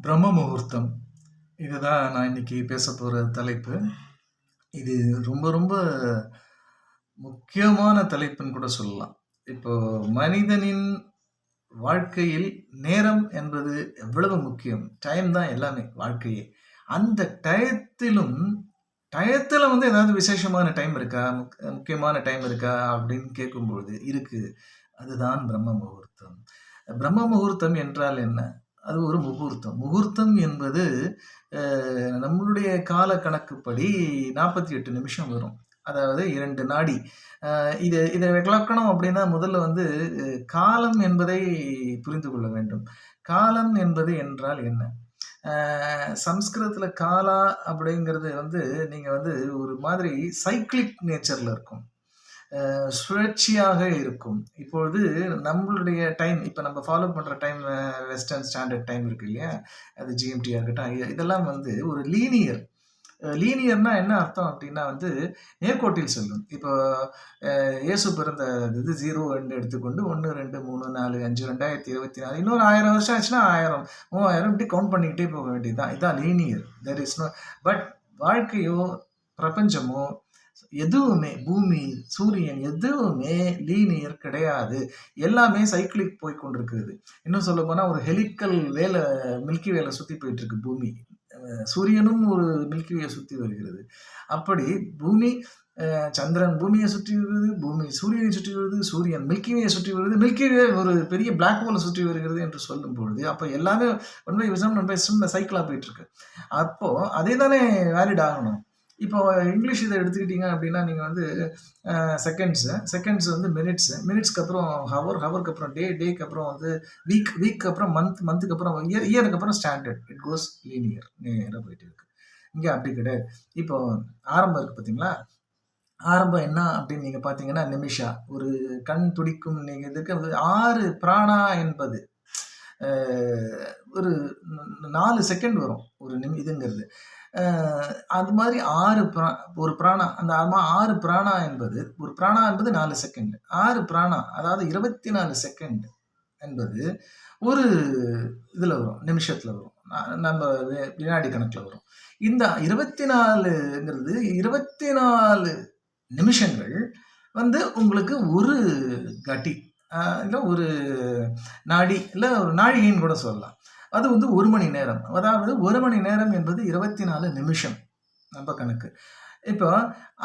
பிரம்ம முகூர்த்தம். இதுதான் நான் இன்னைக்கு பேச போற தலைப்பு. இது ரொம்ப ரொம்ப முக்கியமான தலைப்புன்னு கூட சொல்லலாம். இப்போ மனிதனின் வாழ்க்கையில் நேரம் என்பது எவ்வளவு முக்கியம். டைம் தான் எல்லாமே வாழ்க்கையே. அந்த டயத்துல வந்து ஏதாவது விசேஷமான டைம் இருக்கா? முக்கியமான டைம் இருக்கா? அப்படின்னு கேட்கும்பொழுது இருக்கு. அதுதான் பிரம்ம முகூர்த்தம். பிரம்ம முகூர்த்தம் என்றால் என்ன? அது ஒரு முகூர்த்தம். முகூர்த்தம் என்பது நம்மளுடைய கால கணக்குப்படி 48 நிமிஷம் வரும். அதாவது 2 நாடி. இத விளக்கணும் அப்படின்னா முதல்ல வந்து காலம் என்பதை புரிந்து கொள்ள வேண்டும். காலம் என்பது என்றால் என்ன? சம்ஸ்கிருதத்துல காலா அப்படிங்கிறது வந்து நீங்க வந்து ஒரு மாதிரி சைக்கிளிக் நேச்சர்ல இருக்கும். சுழற்சியாக இருக்கும். இப்பொழுது நம்மளுடைய டைம் இப்ப நம்ம ஃபாலோ பண்ற டைம் வெஸ்டர்ன் ஸ்டாண்டர்ட் டைம் இருக்கு இல்லையா? அது ஜிஎம்டியா இருக்கட்டும். இதெல்லாம் வந்து ஒரு லீனியர். லீனியர்னா என்ன அர்த்தம் அப்படின்னா வந்து நேர்கோட்டில் செல்லும். இப்போ இயேசு பிறந்த இது 0 2 எடுத்துக்கொண்டு 1 2 3 4 5 2024 இன்னொரு 1000 வருஷம் ஆச்சுன்னா 1000 3000 இப்படி கவுண்ட் பண்ணிக்கிட்டே போக வேண்டியதுதான். இதான் linear. There is no but வாழ்க்கையோ பிரபஞ்சமோ எதுவுமே பூமி சூரியன் எதுவுமே லீனியர் கிடையாது. எல்லாமே சைக்கிளிக் போய் கொண்டிருக்கிறது. இன்னும் சொல்ல போனா ஒரு ஹெலிக்கல் வேலை மில்கி வேலை சுத்தி போயிட்டு இருக்கு பூமி. சூரியனும் ஒரு மில்கிவேயை சுற்றி வருகிறது. அப்படி பூமி சந்திரன் பூமியை சுற்றி வருகிறது, பூமி சூரியனை சுற்றி வருது, சூரியன் மில்கிவேயை சுற்றி வருது, மில்கிவே ஒரு பெரிய பிளாக் ஹோலை சுற்றி வருகிறது என்று சொல்லும் பொழுது அப்போ எல்லாமே ஒன் பை சைக்கிளாக போயிட்டு இருக்கு. அப்போ அதே தானே வேலிட் ஆகணும். இப்போ இங்கிலீஷ் இதை எடுத்துக்கிட்டீங்க அப்படின்னா நீங்கள் வந்து செகண்ட்ஸ் வந்து மினிட்ஸ்க்கு அப்புறம் ஹவருக்கு அப்புறம் டேக்கு அப்புறம் வந்து வீக்கு அப்புறம் மந்த்துக்கு அப்புறம் இயருக்கு அப்புறம் ஸ்டாண்டர்ட். இட் கோஸ் லீனியர், நேராக போயிட்டு இருக்கு. இங்கே அப்படி கிடையாது. இப்போ ஆரம்பம் இருக்கு பார்த்தீங்களா? ஆரம்பம் என்ன அப்படின்னு நீங்கள் பார்த்தீங்கன்னா நிமிஷா, ஒரு கண் துடிக்கும் நீங்கள் இதுக்கு 6 பிராணா என்பது ஒரு 4 செகண்ட் வரும் ஒரு இதுங்கிறது. அது மாதிரி ஒரு பிராணா, அந்த 6 பிராணா என்பது ஒரு பிராணா என்பது 4 செகண்ட். 6 பிராணா அதாவது 24 செகண்ட் என்பது ஒரு இதில் வரும், நிமிஷத்தில் வரும், நம்ம வினாடி கணக்கில் வரும். இந்த 24ங்கிறது 24 நிமிஷங்கள் வந்து உங்களுக்கு ஒரு கட்டி இல்லை ஒரு நாடி இல்லை ஒரு நாழிகைன்னு கூட சொல்லலாம். அது வந்து 1 மணி நேரம். அதாவது 1 மணி நேரம் என்பது 24 நிமிஷம் நம்ம கணக்கு. இப்போ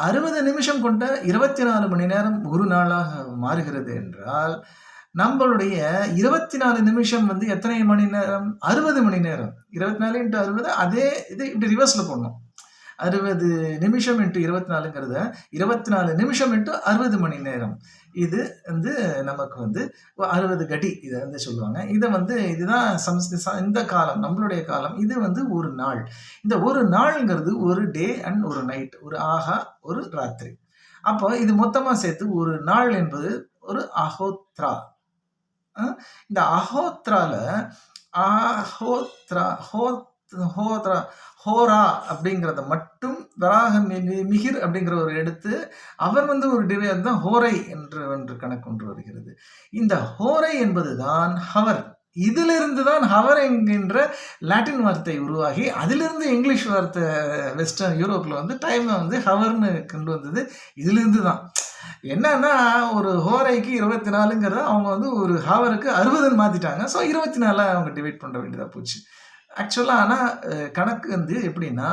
60 நிமிஷம் கொண்ட 24 மணி நேரம் ஒரு நாளாக மாறுகிறது என்றால் நம்மளுடைய 24 நிமிஷம் வந்து எத்தனை மணி நேரம்? 60 மணி நேரம். 24 × 60 அதே இது இப்படி ரிவர்ஸ்ல போடணும். 60 நிமிஷம் × 24ங்கிறத 24 நிமிஷம் × 60 மணி நேரம். இது வந்து நமக்கு வந்து 60 கடி இதை வந்து சொல்லுவாங்க. இதை வந்து இதுதான் இந்த காலம், நம்மளுடைய காலம். இது வந்து ஒரு நாள். இந்த ஒரு நாள்ங்கிறது ஒரு டே அண்ட் ஒரு நைட், ஒரு ஆகா ஒரு ராத்திரி. அப்போ இது மொத்தமா சேர்த்து ஒரு நாள் என்பது ஒரு அஹோத்ரா. இந்த அஹோத்ரால ஹோரா அப்படிங்கிறத மட்டும் வராக மிகிர் அப்படிங்கிறவர் எடுத்து அவர் வந்து ஒரு டிவைட் தான் ஹோரை என்று கணக்கு ஒன்று வருகிறது. இந்த ஹோரை என்பதுதான் ஹவர். இதிலிருந்து தான் ஹவர் என்கின்ற லாட்டின் வார்த்தை உருவாகி அதிலிருந்து இங்கிலீஷ் வார்த்தை வெஸ்டர்ன் யூரோப்பில் வந்து டைமை வந்து ஹவர்னு கொண்டு வந்தது இதிலிருந்து தான். என்னன்னா ஒரு ஹோரைக்கு 24ங்கிறத அவங்க வந்து ஒரு ஹவருக்கு 60ன்னு மாற்றிட்டாங்க. ஸோ 24 அவங்க டிவைட் பண்ண வேண்டியதாக போச்சு. ஆக்சுவலாக ஆனால் கணக்கு வந்து எப்படின்னா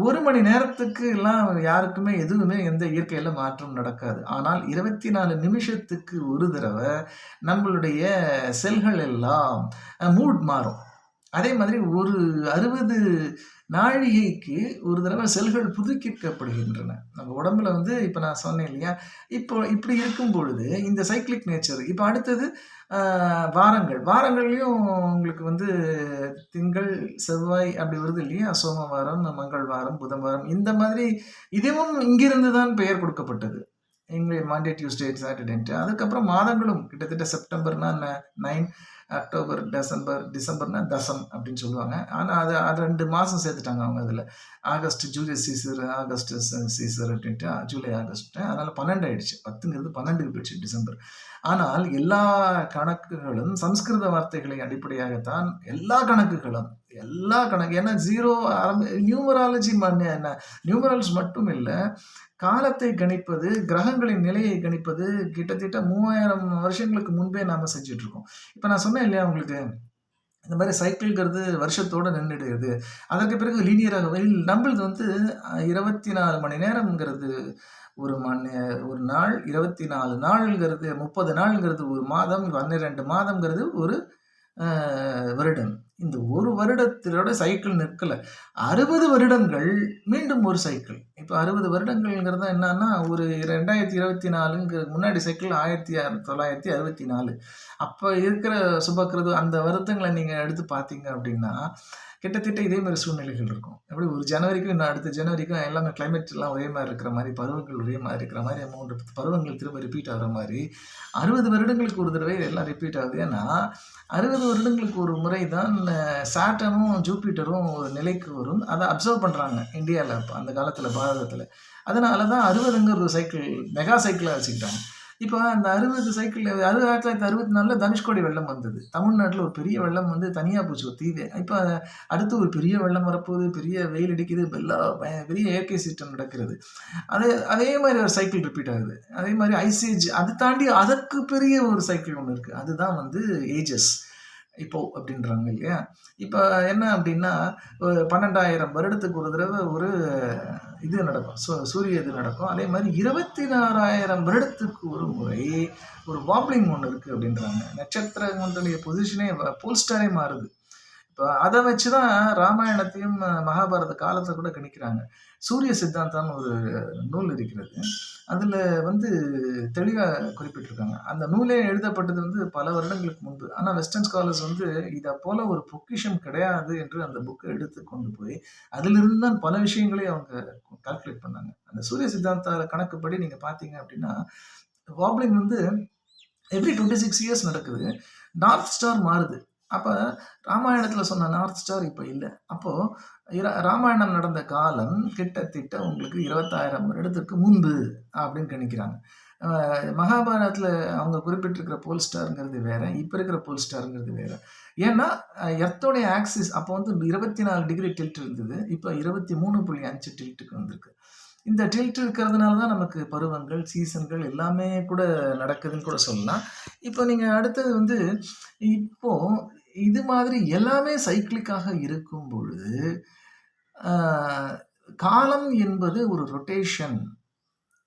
1 மணி நேரத்துக்கு எல்லாம் யாருக்குமே எதுவுமே எந்த இயற்கையில் மாற்றம் நடக்காது. ஆனால் 24 நிமிஷத்துக்கு ஒரு தடவை நம்மளுடைய செல்கள் எல்லாம் மூட் மாறும். அதே மாதிரி ஒரு 60 நாழிகைக்கு ஒரு தடவை செல்கள் புதுப்பிக்கப்படுகின்றன. நம்ம உடம்புல வந்து இப்போ நான் சொன்னேன் இல்லையா? இப்போ இப்படி இருக்கும் பொழுது இந்த சைக்கிளிக் நேச்சர். இப்போ அடுத்தது வாரங்கள்லையும் உங்களுக்கு வந்து திங்கள் செவ்வாய் அப்படி வருது இல்லையா? சோமவாரம், மங்கள்வாரம், புதன்வாரம், இந்த மாதிரி இதுவும் இங்கிருந்து தான் பெயர் கொடுக்கப்பட்டது. English Monday, Tuesday, Saturday and. அதுக்கப்புறம் மாதங்களும் கிட்டத்தட்ட செப்டம்பர்னா 9, அக்டோபர், டிசம்பர்னா தசம் அப்படின்னு சொல்லுவாங்க. ஆனால் அது 2 மாதம் சேர்த்துட்டாங்க அவங்க அதில். August Julius Caesar, August Caesar அப்படின்ட்டு ஜூலை ஆகஸ்ட். அதனால் 12 ஆயிடுச்சு. 10ங்கிறது 12க்கு போயிடுச்சு டிசம்பர். ஆனால் எல்லா கணக்குகளும் சம்ஸ்கிருத வார்த்தைகளை அடிப்படையாகத்தான் எல்லா கணக்கு. ஏன்னா ஜீரோ நியூமராலஜி என்ன நியூமரல்ஸ் மட்டும் இல்லை, காலத்தை கணிப்பது, கிரகங்களின் நிலையை கணிப்பது கிட்டத்தட்ட 3000 வருஷங்களுக்கு முன்பே நாம செஞ்சுட்டு இருக்கோம். இப்போ நான் சொன்னேன் இல்லையா உங்களுக்கு, இந்த மாதிரி சைக்கிள்ங்கிறது வருஷத்தோட நின்றுடுது. அதற்கு பிறகு லீனியராக நம்மளது வந்து 24 மணி நேரம்ங்கிறது ஒரு நாள், 24 நாள்ங்கிறது 30 நாள்ங்கிறது ஒரு மாதம், 12 மாதம்ங்கிறது ஒரு வருடம். இந்த ஒரு வருடத்திலோட சைக்கிள் நிற்கல. 60 வருடங்கள் மீண்டும் ஒரு சைக்கிள். இப்போ 60 வருடங்கள்ங்கிறது என்னன்னா, ஒரு 2024ங்கிறது முன்னாடி சைக்கிள் 1964. அப்போ இருக்கிற சுபக்கிருது அந்த வருடங்களை நீங்கள் எடுத்து பார்த்தீங்க அப்படின்னா, கிட்டத்தட்ட இதே மாதிரி சூழ்நிலைகள் இருக்கும். எப்படி ஒரு ஜனவரிக்கும் இன்னும் அடுத்த ஜனவரிக்கும் எல்லாமே கிளைமேட் எல்லாம் ஒரே மாதிரி இருக்கிற மாதிரி, பருவங்கள் ஒரே மாதிரி இருக்கிற மாதிரி, 3 பருவங்கள் திரும்ப ரிப்பீட் ஆகிற மாதிரி 60 வருடங்களுக்கு ஒரு தடவை எல்லாம் ரிப்பீட் ஆகுது. ஏன்னா 60 வருடங்களுக்கு ஒரு முறை தான் சாட்டனும் ஜூபிட்டரும் ஒரு நிலைக்கு வரும். அதை அப்சர்வ் பண்ணுறாங்க இந்தியாவில் அந்த காலத்தில், பாரதத்தில். அதனால தான் 60ங்கிற ஒரு சைக்கிள் மெகா சைக்கிளாக வச்சுக்கிட்டாங்க. இப்போ அந்த 60 சைக்கிள் 1964 தனுஷ்கோடி வெள்ளம் வந்தது. தமிழ்நாட்டில் ஒரு பெரிய வெள்ளம் வந்து தனியாக போச்சு ஒரு தீவே. இப்போ அடுத்து ஒரு பெரிய வெள்ளம் வரப்போகுது, பெரிய வெயில் அடிக்குது, பெரிய இயற்கை சீற்றம் நடக்கிறது. அதே மாதிரி ஒரு சைக்கிள் ரிப்பீட் ஆகுது. அதே மாதிரி ஐசேஜ், அது தாண்டி அதற்கு பெரிய ஒரு சைக்கிள் ஒன்று இருக்குது. அதுதான் வந்து ஏஜஸ் இப்போ அப்படின்றாங்க இல்லையா. இப்போ என்ன அப்படின்னா, 12,000 வருடத்துக்கு ஒரு தடவை ஒரு இது நடக்கும், சூரிய இது நடக்கும். அதே மாதிரி 24,000 வருடத்துக்கு ஒரு முறை ஒரு வாப்ளிங் ஒன்று இருக்குது அப்படின்றாங்க. நட்சத்திரங்களுடைய பொசிஷனே போல்ஸ்டாரே மாறுது. இப்போ அதை வச்சு தான் ராமாயணத்தையும் மகாபாரத காலத்தை கூட கணிக்கிறாங்க. சூரிய சித்தாந்தான்னு ஒரு நூல் இருக்கிறது. அதில் வந்து தெளிவாக குறிப்பிட்டிருக்காங்க. அந்த நூலே எழுதப்பட்டது வந்து பல வருடங்களுக்கு முன்பு. ஆனால் வெஸ்டர்ன் ஸ்காலர்ஸ் வந்து இதை போல ஒரு பொக்கிஷம் கிடையாது என்று அந்த புக்கை எடுத்து கொண்டு போய் அதிலிருந்து தான் பல விஷயங்களையும் அவங்க கால்குலேட் பண்ணாங்க. அந்த சூரிய சித்தாந்த கணக்குப்படி நீங்கள் பார்த்தீங்க அப்படின்னா, வாப்ளிங் வந்து எவ்ரி 26 இயர்ஸ் நடக்குது. நார்த் ஸ்டார் மாறுது. அப்போ ராமாயணத்தில் சொன்ன நார்த் ஸ்டார் இப்போ இல்லை. அப்போது ராமாயணம் நடந்த காலம் கிட்டத்தட்ட உங்களுக்கு 20,000 வருடத்துக்கு முன்பு அப்படின்னு கணிக்கிறாங்க. மகாபாரதத்தில் அவங்க குறிப்பிட்டிருக்கிற போல் ஸ்டாருங்கிறது வேற, இப்போ இருக்கிற போல் ஸ்டாருங்கிறது வேற. ஏன்னா எர்த்தோடைய ஆக்சிஸ் அப்போ வந்து 24 டிகிரி டில்ட் இருந்தது, இப்போ 23.5 டில்ட்டுக்கு வந்திருக்கு. இந்த டில்ட் இருக்கிறதுனால தான் நமக்கு பருவங்கள், சீசன்கள் எல்லாமே கூட நடக்குதுன்னு கூட சொல்லலாம். இப்போ நீங்கள் அடுத்தது வந்து, இப்போ இது மாதிரி எல்லாமே சைக்கிளிக்காக இருக்கும் பொழுது, காலம் என்பது ஒரு ரொட்டேஷன்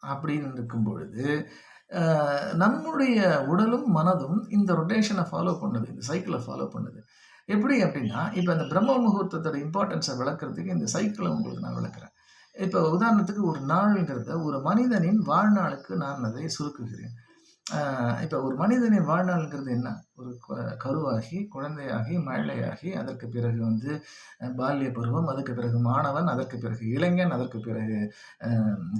அப்படின்னு இருக்கும் பொழுது, நம்முடைய உடலும் மனதும் இந்த ரொட்டேஷனை ஃபாலோ பண்ணுது, இந்த சைக்கிளை ஃபாலோ பண்ணுது. எப்படி அப்படின்னா, இப்போ இந்த பிரம்ம முகூர்த்தத்தோட இம்பார்ட்டன்ஸை விளக்குறதுக்கு இந்த சைக்கிளை உங்களுக்கு நான் விளக்குறேன். இப்போ உதாரணத்துக்கு ஒரு நாள்ங்கிறத ஒரு மனிதனின் வாழ்நாளுக்கு நான் அதை சுருக்குகிறேன். இப்போ ஒரு மனிதனின் வாழ்நாள்ங்கிறது என்ன? ஒரு கருவாகி, குழந்தையாகி, மழலையாகி, அதற்கு பிறகு வந்து பால்ய பருவம், அதுக்கு பிறகு மாணவன், அதற்கு பிறகு இளைஞன், அதற்கு பிறகு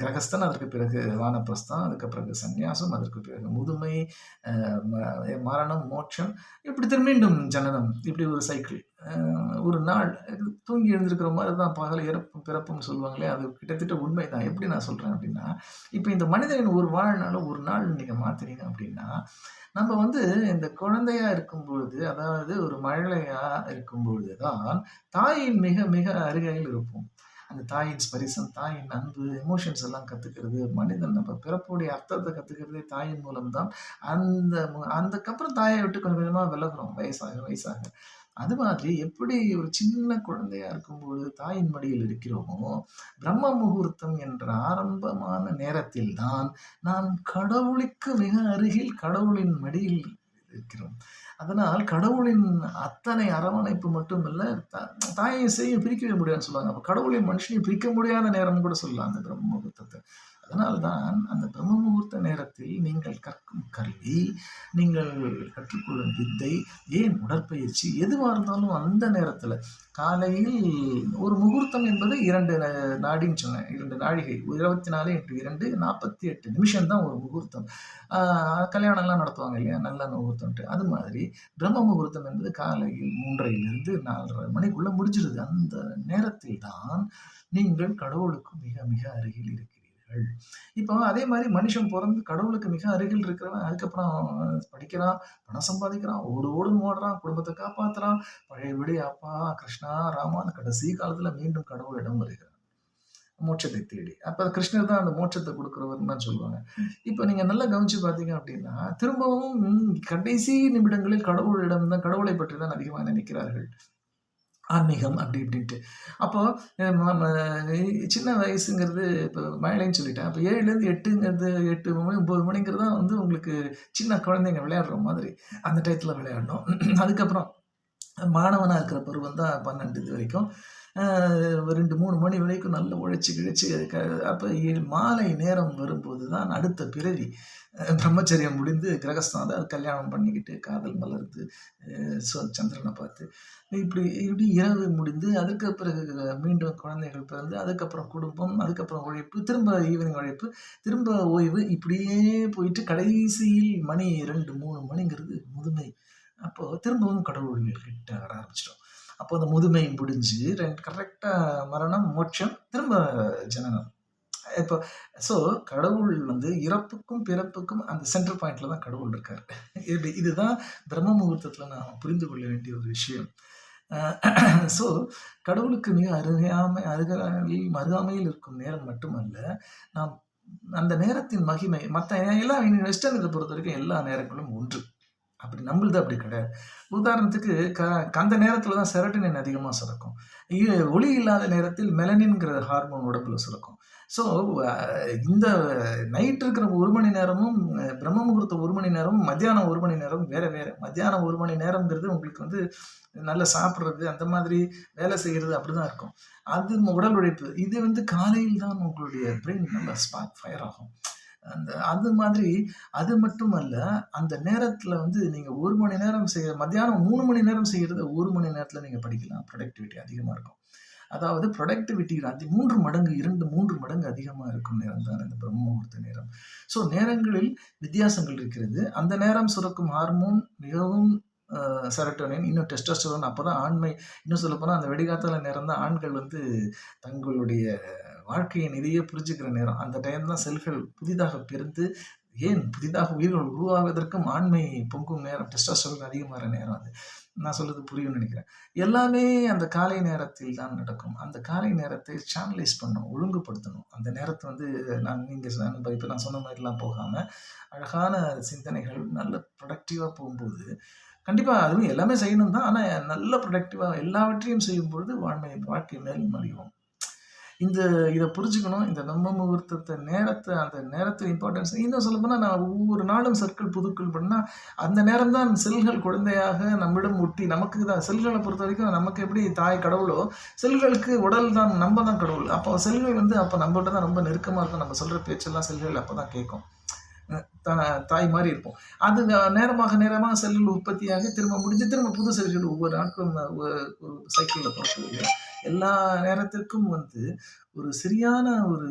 கிரகஸ்தன், அதற்கு பிறகு வானப்பிரஸ்தம், அதுக்கு பிறகு சந்நியாசம், அதற்கு பிறகு முதுமை, மரணம், மோட்சம், இப்படி மீண்டும் ஜனனம். இப்படி ஒரு சைக்கிள். ஒரு நாள் தூங்கி எழுந்திருக்கிற மாதிரி தான் பகல் இறப்பும் பிறப்பும் சொல்லுவாங்களே, அது கிட்டத்தட்ட உண்மை தான். எப்படி நான் சொல்கிறேன் அப்படின்னா, இப்போ இந்த மனிதனின் ஒரு வாழ்நாள் ஒரு நாள் நீங்கள் மாற்றுறீங்க அப்படின்னா, நம்ம வந்து இந்த குழந்தையா இருக்கும் பொழுது, அதாவது ஒரு மழலையா இருக்கும் பொழுது தான் தாயின் மிக மிக அருகையில் இருப்போம். அந்த தாயின் ஸ்பரிசம், தாயின் அன்பு, எமோஷன்ஸ் எல்லாம் கற்றுக்கிறது, மனிதன் நம்ம பிறப்புடைய அர்த்தத்தை கற்றுக்கிறதே தாயின் மூலம்தான். அதுக்கப்புறம் தாயை விட்டு கொஞ்சம் கொஞ்சமாக விலகுறோம் வயசாக. அது மாதிரி எப்படி ஒரு சின்ன குழந்தையா இருக்கும்போது தாயின் மடியில் இருக்கிறோமோ, பிரம்ம முகூர்த்தம் என்ற ஆரம்பமான நேரத்தில் தான் நாம் கடவுளுக்கு மிக அருகில் கடவுளின் மடியில் இருக்கிறோம். அதனால் கடவுளின் அத்தனை அரவணைப்பு மட்டுமல்ல, தாயை செய்ய பிரிக்கவே முடியாதுன்னு சொல்லுவாங்க. அப்போ கடவுளையும் மனுஷனையும் பிரிக்க முடியாத நேரம் கூட சொல்லலாம் அந்த பிரம்ம முகூர்த்தத்தை. அதனால தான் அந்த பிரம்ம முகூர்த்த நேரத்தில் நீங்கள் கற்கும் கல்வி, நீங்கள் கற்றுக்கொள்ளும் வித்தை, ஏன் உடற்பயிற்சி எதுவாக இருந்தாலும் அந்த நேரத்தில் காலையில் ஒரு முகூர்த்தம் என்பது 2 நாடின்னு சொன்னேன். 2 நாழிகை 24 × 2 48 நிமிஷம் தான் ஒரு முகூர்த்தம். கல்யாணம்லாம் நடத்துவாங்க இல்லையா? நல்ல முகூர்த்தம்ட்டு. அது மாதிரி பிரம்ம முகூர்த்தம் என்பது காலையில் 3:30 4:30 மணிக்குள்ள முடிஞ்சிருது. அந்த நேரத்தில் தான் நீங்கள் கடவுளுக்கு மிக மிக அருகில் இருக்கிறீர்கள். இப்போ அதே மாதிரி மனுஷன் பொறந்து கடவுளுக்கு மிக அருகில் இருக்கிறவன் அதுக்கப்புறம் படிக்கிறான், பணம் சம்பாதிக்கிறான், ஓடுன்னு ஓடுறான், குடும்பத்தை காப்பாத்துறான், பழையபடி அப்பா கிருஷ்ணா ராமான்னு கடைசி காலத்துல மீண்டும் கடவுளிடம் வருகிறான் மோட்சத்தை தேடி. அப்ப கிருஷ்ணர் தான் அந்த மோட்சத்தை கொடுக்கிறவர்னு தான் சொல்லுவாங்க. இப்ப நீங்க நல்லா கவனிச்சு பார்த்தீங்க அப்படின்னா, திரும்பவும் கடைசி நிமிடங்களில் கடவுளிடம் தான், கடவுளை பற்றி தான் அதிகமாக நினைக்கிறார்கள். ஆன்மீகம் அப்படி இப்படின்ட்டு. அப்போ சின்ன வயசுங்கிறது இப்போ மேலேன்னு சொல்லிட்டேன். அப்போ 7லேருந்து 8ங்கிறது 8 மணி 9 மணிங்கிறது தான் வந்து உங்களுக்கு சின்ன குழந்தைங்க விளையாடுற மாதிரி அந்த டயத்தில் விளையாடணும். அதுக்கப்புறம் மாணவனாக இருக்கிற பருவம் தான் 12 இது வரைக்கும். 2 3 மணி வரைக்கும் நல்லா உழைச்சி கிழிச்சு அப்போ மாலை நேரம் வரும்போது தான் அடுத்த பிறவி. பிரம்மச்சரியம் முடிந்து கிரகஸ்தான், அதாவது கல்யாணம் பண்ணிக்கிட்டு காதல் மலர்ந்து சந்திரனை பார்த்து இப்படி இப்படி இரவு முடிந்து அதுக்கு பிறகு மீண்டும் குழந்தைகள் பிறந்து அதுக்கப்புறம் குடும்பம், அதுக்கப்புறம் உழைப்பு, திரும்ப ஈவினிங் உழைப்பு, திரும்ப ஓய்வு, இப்படியே போயிட்டு கடைசியில் மணி 2 3 மணிங்கிறது முதுமை. அப்போ திரும்பவும் கடவுள் கிட்ட வர ஆரம்பிச்சிட்டோம். அப்போ அந்த முதுமை முடிஞ்சு கரெக்டாக மரணம், மோட்சம், திரும்ப ஜனனம். இப்போ ஸோ கடவுள் வந்து இறப்புக்கும் பிறப்புக்கும் அந்த சென்டர் பாயிண்ட்ல தான் கடவுள் இருக்காரு. இதுதான் பிரம்ம முகூர்த்தத்தில் நான் புரிந்து கொள்ள வேண்டிய ஒரு விஷயம். ஸோ கடவுளுக்கு மிக அருகாமையில் இருக்கும் நேரம் மட்டுமல்ல, நாம் அந்த நேரத்தின் மகிமை மற்ற எல்லா வெஸ்டர்ன் இதை பொறுத்த வரைக்கும் எல்லா நேரங்களும் ஒன்று. அப்படி நம்மளது அப்படி கிடையாது. உதாரணத்துக்கு அந்த நேரத்தில் தான் செரட்டனின் அதிகமாக சுரக்கும். ஒளி இல்லாத நேரத்தில் மெலனின்கிற ஹார்மோன் உடம்புல சுரக்கும். ஸோ இந்த நைட் இருக்கிற 1 மணி நேரமும் பிரம்ம முகூர்த்தம் 1 மணி நேரமும் மத்தியானம் 1 மணி நேரம் வேற வேற. மத்தியானம் 1 மணி நேரம்ங்கிறது உங்களுக்கு வந்து நல்லா சாப்பிட்றது, அந்த மாதிரி வேலை செய்கிறது அப்படிதான் இருக்கும். அது உடல் உழைப்பு. இது வந்து காலையில் தான் உங்களுடைய பிரெயின் நல்லா ஸ்பார்க் ஃபயர் ஆகும். அது மாதிரி அது மட்டுமல்ல, அந்த நேரத்தில் வந்து நீங்கள் 1 மணி நேரம் மத்தியானம் 3 மணி நேரம் செய்கிறத 1 மணி நேரத்தில் நீங்கள் படிக்கலாம். ப்ரொடக்டிவிட்டி அதிகமாக இருக்கும். அதாவது ப்ரொடக்டிவிட்டி 3 மடங்கு 3 மடங்கு அதிகமாக இருக்கும் நேரம் தான் இந்த பிரம்ம முகூர்த்த நேரம். ஸோ நேரங்களில் வித்தியாசங்கள் இருக்கிறது. அந்த நேரம் சுரக்கும் ஹார்மோன் மிகவும் செரட்டோனின், இன்னும் டெஸ்டோஸ்டெரோன். அப்போ தான் ஆண்மை, இன்னும் சொல்லப்போனால் அந்த வெடிகாத்தால நேரம் தான் ஆண்கள் வந்து தங்களுடைய வாழ்க்கையின் இதையே புரிஞ்சுக்கிற நேரம். அந்த டைம் தான் செல்கள் புதிதாக பிறந்து, ஏன் புதிதாக உயிர்கள் உருவாவதற்கும் ஆண்மை பொங்கும் நேரம், டெஸ்டோஸ்டெரோன் அதிகமாகிற நேரம். அது நான் சொல்றது புரியும்னு நினைக்கிறேன். எல்லாமே அந்த காலை நேரத்தில் தான் நடக்கும். அந்த காலை நேரத்தை சேனலைஸ் பண்ணணும், ஒழுங்குபடுத்தணும். அந்த நேரத்தை வந்து இப்போ நான் சொன்ன மாதிரிலாம் போகாமல் அழகான சிந்தனைகள் நல்ல ப்ரொடக்டிவாக போகும்போது, கண்டிப்பாக அதுவும் எல்லாமே செய்யணும் தான், ஆனால் நல்ல ப்ரொடக்டிவாக எல்லாவற்றையும் செய்யும்பொழுது வாழ்க்கை மேலும் அறிவோம். இதை புரிஞ்சுக்கணும். இந்த பிரம்ம முகூர்த்தத்தை அந்த நேரத்து இம்பார்ட்டன்ஸ். இன்னும் சொல்லப்போனால் நான் ஒவ்வொரு நாளும் சர்க்கிள் புதுக்கள் பண்ணால் அந்த நேரம் தான் செல்கள் குழந்தையாக நம்மிடம் ஒட்டி, நமக்கு தான் செல்களை பொறுத்த வரைக்கும் நமக்கு எப்படி தாய் கடவுளோ, செல்களுக்கு உடல் தான், நம்ம தான் கடவுள். அப்போ செல்கள் வந்து அப்போ நம்மகிட்ட தான் ரொம்ப நெருக்கமாக இருக்கும். நம்ம சொல்கிற பேச்செல்லாம் செல்கள் அப்போ தான் கேட்கும். தாய் மாதிரி இருப்போம். அது நேரமாக செல்கள் உற்பத்தியாக திரும்ப முடிஞ்சு திரும்ப புது செல்கள் ஒவ்வொரு நாட்களும் ஒரு சைக்கிளில் பிறக்குது. எல்லா நேரத்திற்கும் வந்து ஒரு சரியான ஒரு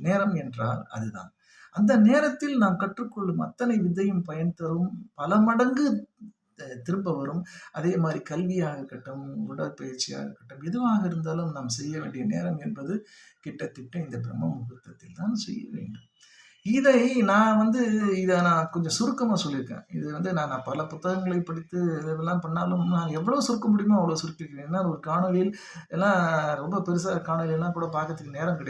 நேரம் என்றால் அதுதான். அந்த நேரத்தில் நாம் கற்றுக்கொள்ளும் அத்தனை வித்தையும் பயன் தரும், பல மடங்கு திரும்ப வரும். அதே மாதிரி கல்வியாக இருக்கட்டும், உடற்பயிற்சியாக இருக்கட்டும், எதுவாக இருந்தாலும் நாம் செய்ய வேண்டிய நேரம் என்பது கிட்டத்தட்ட இந்த பிரம்ம முகூர்த்தத்தில் தான் செய்ய வேண்டும். இதை நான் கொஞ்சம் சுருக்கமாக சொல்லியிருக்கேன். இது வந்து நான் பல புத்தகங்களை படித்து இதெல்லாம் பண்ணாலும் நான் எவ்வளோ சுருக்க முடியுமோ அவ்வளோ சுருக்கிருக்கேன். ஏன்னா ஒரு காணொலியில் எல்லாம் ரொம்ப பெருசாக காணொலியெல்லாம் கூட பார்க்கறதுக்கு நேரம்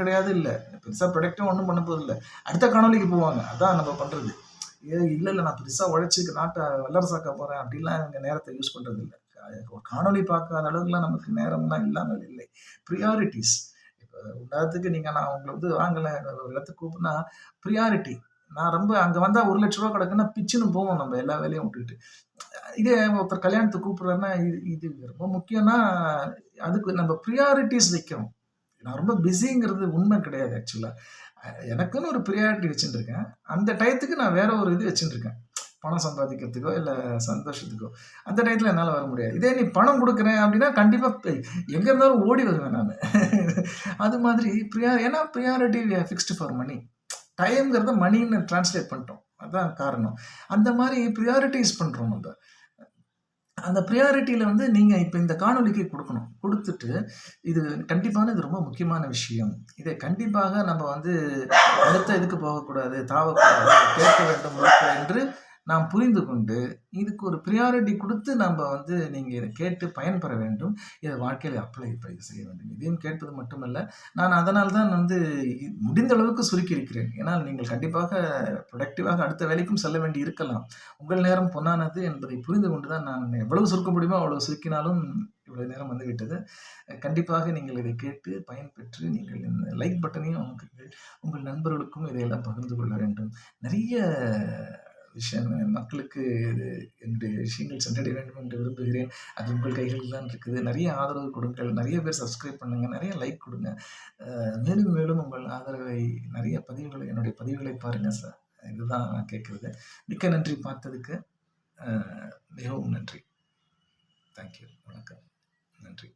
கிடையாது இல்லை, பெருசாக ப்ரொடக்டிவாக ஒன்றும் பண்ண போதில்லை. அடுத்த காணொலிக்கு போவாங்க. அதான் நம்ம பண்ணுறது. இல்லை நான் பெருசாக உழைச்சி நாட்டை வல்லரசாக்க போகிறேன் அப்படின்லாம் எங்கள் நேரத்தை யூஸ் பண்ணுறது இல்லை. காணொலி பார்க்காத அளவுக்குலாம் நமக்கு நேரம்லாம் இல்லாமல் இல்லை. ப்ரியாரிட்டிஸ். உதாரணத்துக்கு நான் உங்களை வந்து வாங்கலை ஒரு இடத்துக்கு கூப்பிட்னா ப்ரியாரிட்டி. நான் ரொம்ப அங்கே வந்தால் 1 லட்ச ரூபா கிடக்குன்னா பிச்சுன்னு போவோம் நம்ம எல்லா வேலையும் விட்டுக்கிட்டு. இதே ஒருத்தர் கல்யாணத்துக்கு கூப்பிட்றாருன்னா இது ரொம்ப முக்கியம்னா அதுக்கு நம்ம ப்ரியாரிட்டிஸ் வைக்கிறோம். நான் ரொம்ப பிஸிங்கிறது உண்மை கிடையாது ஆக்சுவலாக. எனக்குன்னு ஒரு ப்ரியாரிட்டி வச்சுட்டுருக்கேன். அந்த டயத்துக்கு நான் வேற ஒரு இது வச்சுட்டுருக்கேன். பணம் சம்பாதிக்கிறதுக்கோ, இல்ல சந்தோஷத்துக்கோ. அந்த டயத்துல என்னால வர முடியாது. இதே நீ பணம் குடுக்குறேன் அப்டின்னா, கண்டிப்பா எங்க இருந்தாலும் ஓடி வருவேன் நானு. அது மாதிரி ஏன்னா priority we are fixed for money. டைம்ங்கிறத மணின்னு டிரான்ஸ்லேட் பண்ணிட்டோம். அதான் காரணம். அந்த மாரி பிரியாரிட்டைஸ் பண்றோம் நம்ப. அந்த பிரியாரிட்டில வந்து நீங்க இப்ப இந்த காணொளிக்கு குடுக்கணும். குடுத்துட்டு, இது ரொம்ப முக்கியமான விஷயம். இதை கண்டிப்பாக நம்ம வந்து அடுத்த இதுக்கு போகக்கூடாது, தாவக்கூடாது, கேட்க வேண்டும் முழுக்க என்று நாம் புரிந்து கொண்டு, இதுக்கு ஒரு பிரியாரிட்டி குடுத்து நம்ப வந்து நீங்க இத கேட்டு பயன்பெற வேண்டும். இத வாழ்க்கையில செய்ய வேண்டும். இதையும் கேட்பது மட்டுமல்ல, நான் அதனால் தான் வந்து முடிந்த அளவுக்கு சுருக்கி இருக்கிறேன். ஏனால் நீங்கள் கண்டிப்பாக புரொடக்டிவாக அடுத்த வேலைக்கும் செல்ல வேண்டி இருக்கலாம். உங்கள் நேரம் பொன்னானது என்பதை புரிந்து கொண்டு தான் நான் எவ்வளவு சுருக்க முடியுமோ அவ்வளவு சுருக்கினாலும் இவ்வளவு நேரம் வந்துவிட்டது. கண்டிப்பாக நீங்கள் இதை கேட்டு பயன்பெற்று நீங்கள் இந்த லைக் பட்டனையும் அமுக்குங்கள். உங்கள் நண்பர்களுக்கும் இதையெல்லாம் பகிர்ந்து கொள்ள வேண்டும். நெறைய மக்களுக்கு என்னுடைய விஷயங்கள் சென்றடைய வேண்டும் என்று விரும்புகிறேன். அது உங்கள் கைகளில் தான் இருக்குது. நெறைய ஆதரவு கொடுங்கள். நெறைய பேர் சப்ஸ்கிரைப் பண்ணுங்க. நெறைய லைக் குடுங்க. மேலும் மேலும் உங்கள் ஆதரவை நெறைய என்னுடைய பதிவுகளை பாருங்க சார். இதுதான் நான் கேட்கிறது. மிக்க நன்றி பார்த்ததுக்கு. மிகவும் நன்றி. Thank you. வணக்கம். நன்றி.